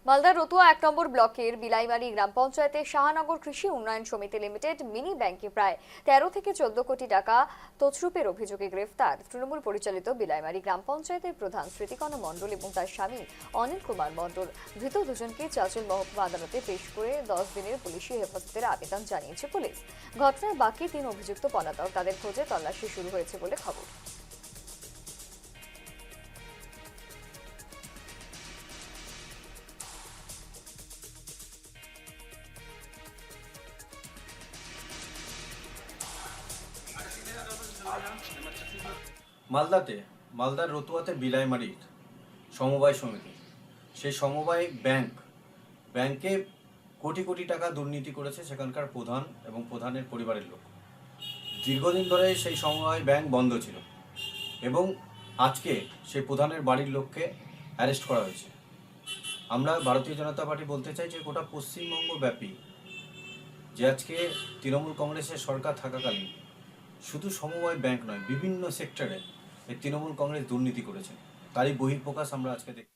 মালদার রতুয়া ১ নম্বর ব্লকের বিলাইমারি গ্রাম পঞ্চায়েতে শাহনগর কৃষি উন্নয়ন সমিতি লিমিটেড মিনি ব্যাংকে প্রায় ১৩ থেকে ১৪ কোটি টাকা তছরূপের অভিযোগে গ্রেফতার তৃণমূল পরিচালিত বিলাইমারি গ্রাম পঞ্চায়েতের প্রধান স্মৃতিকণা মণ্ডল এবং তার স্বামী অনিল কুমার মণ্ডল। ধৃত দুজনকে চাঁচল মহকুমা আদালতে পেশ করে ১০ দিনের পুলিশি হেফাজতের আবেদন জানিয়েছে পুলিশ। ঘটনার বাকি ৩ অভিযুক্ত পলাতক, তাদের খোঁজে তল্লাশি শুরু হয়েছে বলে খবর। মালদার রতুয়াতে বিলাইমারির সমবায় সমিতি, সেই সমবায় ব্যাংকে কোটি কোটি টাকা দুর্নীতি করেছে সেখানকার প্রধান এবং প্রধানের পরিবারের লোক। দীর্ঘদিন ধরে সেই সমবায় ব্যাংক বন্ধ ছিল এবং আজকে সেই প্রধানের বাড়ির লোককে অ্যারেস্ট করা হয়েছে। আমরা ভারতীয় জনতা পার্টি বলতে চাই যে গোটা পশ্চিমবঙ্গ ব্যাপী যে আজকে তৃণমূল কংগ্রেসের সরকার থাকাকালীন শুধু সমবায় ব্যাংক নয়, বিভিন্ন সেক্টরে এই তৃণমূল কংগ্রেস দুর্নীতি করেছে, তারই বহিঃপ্রকাশ আমরা আজকে দেখি।